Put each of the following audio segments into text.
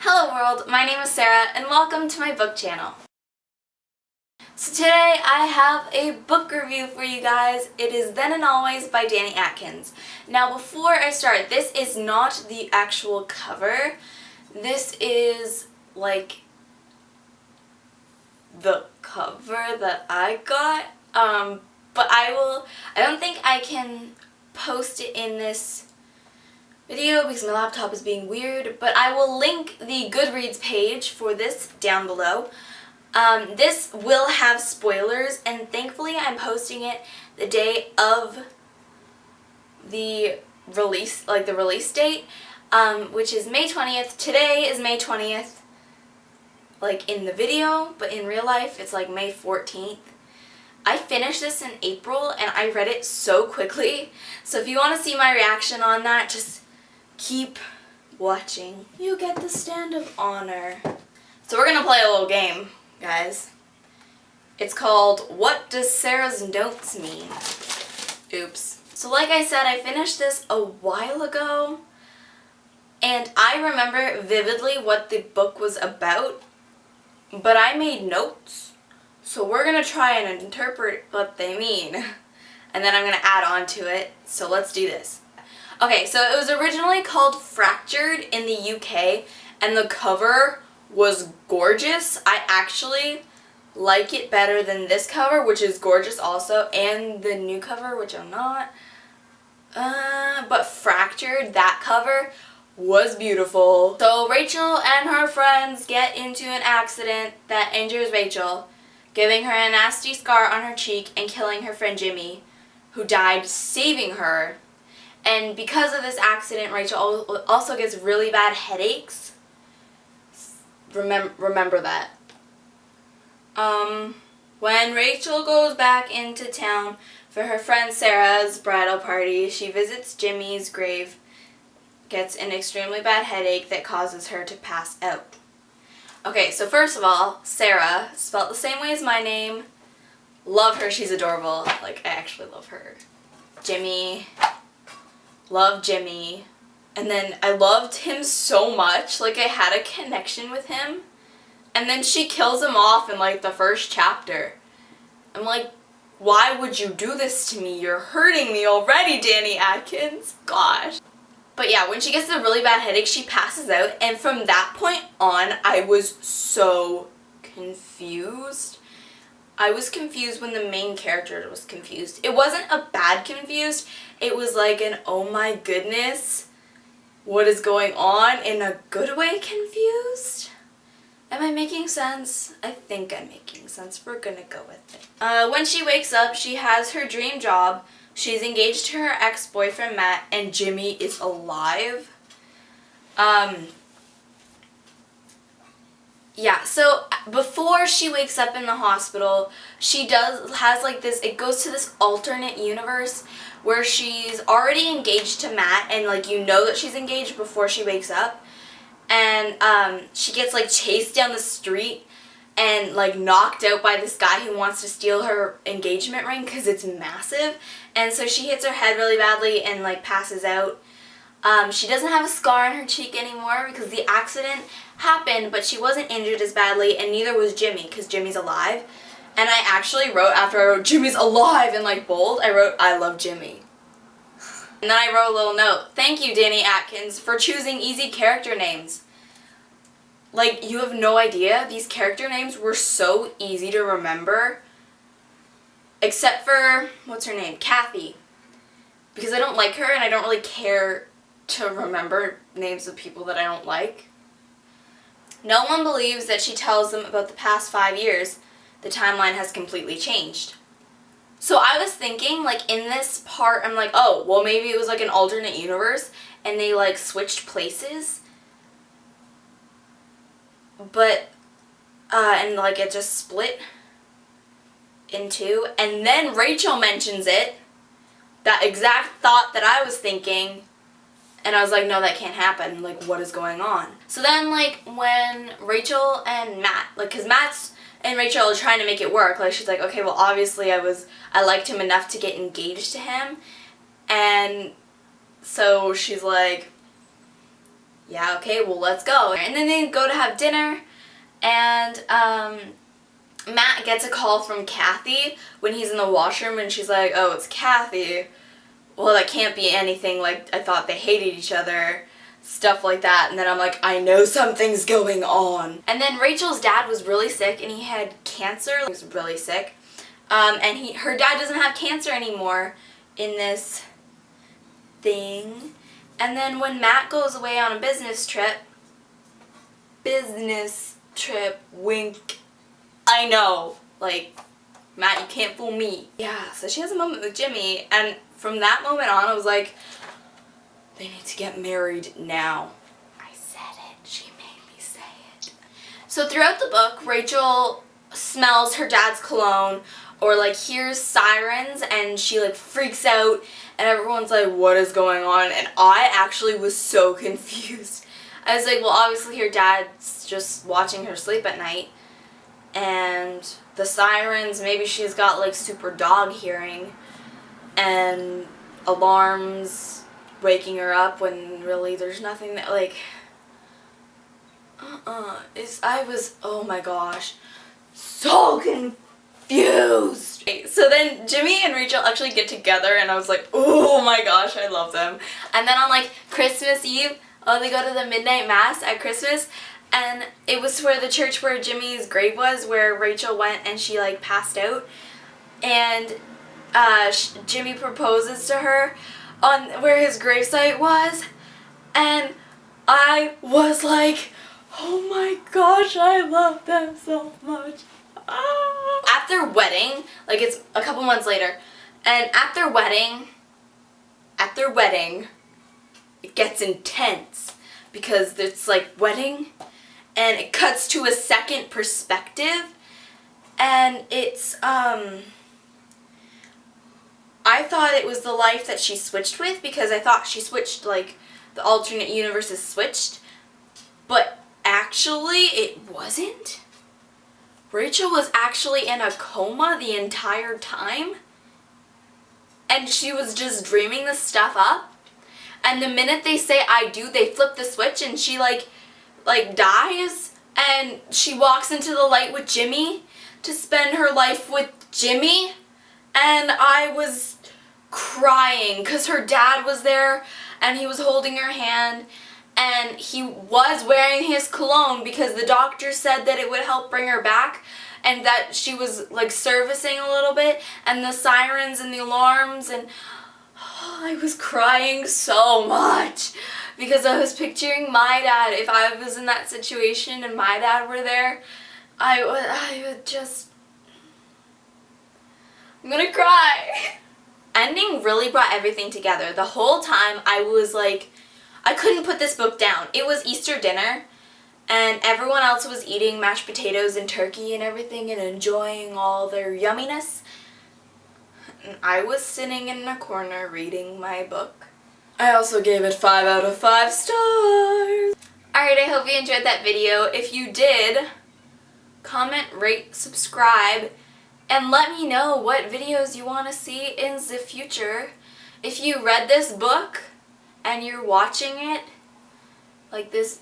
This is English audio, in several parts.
Hello world, my name is Sarah and welcome to my book channel. So today I have a book review for you guys. It is Then and Always by DANI ATKINS. Now before I start, this is not the actual cover. This is like the cover that I got. But I don't think I can post it in this video because my laptop is being weird, but I will link the Goodreads page for this down below. This will have spoilers, and thankfully I'm posting it the day of the release, like the release date, which is May 20th. Today is May 20th, like in the video, but in real life it's like May 14th. I finished this in April and I read it so quickly, so if you want to see my reaction on that, just keep watching. You get the stand of honor. So we're gonna play a little game, guys. It's called What Does Sarah's Notes Mean? Oops. So like I said, I finished this a while ago, and I remember vividly what the book was about, but I made notes. So we're gonna try and interpret what they mean, and then I'm gonna add on to it. So let's do this. Okay, so it was originally called Fractured in the UK, and the cover was gorgeous. I actually like it better than this cover, which is gorgeous also, and the new cover, which I'm not. But Fractured, that cover, was beautiful. So Rachel and her friends get into an accident that injures Rachel, giving her a nasty scar on her cheek and killing her friend Jimmy, who died saving her. And because of this accident, Rachel also gets really bad headaches. Remember that. When Rachel goes back into town for her friend Sarah's bridal party, she visits Jimmy's grave, gets an extremely bad headache that causes her to pass out. Okay, so first of all, Sarah, spelled the same way as my name. Love her, she's adorable. Like, I actually love her. Jimmy. Love Jimmy. And then I loved him so much, like I had a connection with him. And then she kills him off in like the first chapter. I'm like, why would you do this to me? You're hurting me already, DANI ATKINS. Gosh. But yeah, when she gets a really bad headache, she passes out. And from that point on, I was so confused. I was confused when the main character was confused. It wasn't a bad confused. It was like an, oh my goodness, what is going on, in a good way confused? Am I making sense? I think I'm making sense. We're gonna go with it. When she wakes up, she has her dream job. She's engaged to her ex-boyfriend Matt, and Jimmy is alive. Yeah, so before she wakes up in the hospital, she has like this, it goes to this alternate universe where she's already engaged to Matt, and like you know that she's engaged before she wakes up, and she gets like chased down the street and like knocked out by this guy who wants to steal her engagement ring because it's massive, and so she hits her head really badly and like passes out. She doesn't have a scar on her cheek anymore because the accident happened, but she wasn't injured as badly, and neither was Jimmy because Jimmy's alive. And I actually wrote, after I wrote Jimmy's alive in like bold, I wrote I love Jimmy. And then I wrote a little note. Thank you, DANI ATKINS, for choosing easy character names. Like, you have no idea, these character names were so easy to remember. Except for, what's her name? Kathy. Because I don't like her and I don't really care to remember names of people that I don't like. No one believes that she tells them about the past 5 years. The timeline has completely changed. So I was thinking, like, in this part, I'm like, oh, well, maybe it was like an alternate universe and they like switched places. But, and like it just split in two. And then Rachel mentions it, that exact thought that I was thinking. And I was like, no, that can't happen. Like, what is going on? So then, like, when Rachel and Matt, like, because Matt's and Rachel are trying to make it work. Like, she's like, okay, well, obviously I liked him enough to get engaged to him. And so she's like, yeah, okay, well, let's go. And then they go to have dinner, and Matt gets a call from Kathy when he's in the washroom, and she's like, oh, it's Kathy. Well, that can't be anything, like, I thought they hated each other, stuff like that. And then I'm like, I know something's going on. And then Rachel's dad was really sick, and he had cancer. He was really sick. And her dad doesn't have cancer anymore in this thing. And then when Matt goes away on a business trip, wink, I know, like, Matt, you can't fool me. Yeah, so she has a moment with Jimmy, and from that moment on, I was like, they need to get married now. I said it. She made me say it. So throughout the book, Rachel smells her dad's cologne, or like hears sirens, and she like freaks out, and everyone's like, what is going on? And I actually was so confused. I was like, well, obviously her dad's just watching her sleep at night, and the sirens, maybe she's got like super dog hearing, and alarms waking her up when really there's nothing that, like, I was, oh my gosh, so confused. So then Jimmy and Rachel actually get together, and I was like, oh my gosh, I love them. And then on like Christmas Eve, they go to the midnight mass at Christmas, and it was where the church where Jimmy's grave was, where Rachel went and she like passed out, and Jimmy proposes to her on where his gravesite was, and I was like, oh my gosh, I love them so much. At their wedding, like it's a couple months later, and at their wedding, it gets intense because it's like wedding, and it cuts to a second perspective, and it's, I thought it was the life that she switched with, because I thought she switched, like, the alternate universes switched, but actually it wasn't. Rachel was actually in a coma the entire time, and she was just dreaming this stuff up, and the minute they say I do, they flip the switch, and she like dies, and she walks into the light with Jimmy to spend her life with Jimmy, and I was crying because her dad was there, and he was holding her hand, and he was wearing his cologne because the doctor said that it would help bring her back, and that she was like servicing a little bit, and the sirens and the alarms, and I was crying so much because I was picturing my dad. If I was in that situation and my dad were there, I would just, I'm gonna cry. Ending really brought everything together. The whole time I was like, I couldn't put this book down. It was Easter dinner, and everyone else was eating mashed potatoes and turkey and everything and enjoying all their yumminess. And I was sitting in a corner reading my book. I also gave it 5 out of 5 stars. Alright, I hope you enjoyed that video. If you did, comment, rate, subscribe, and let me know what videos you want to see in the future. If you read this book and you're watching it, like this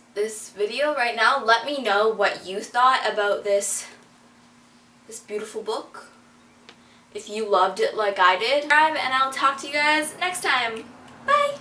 video right now, let me know what you thought about this beautiful book. If you loved it like I did, subscribe, and I'll talk to you guys next time. Bye!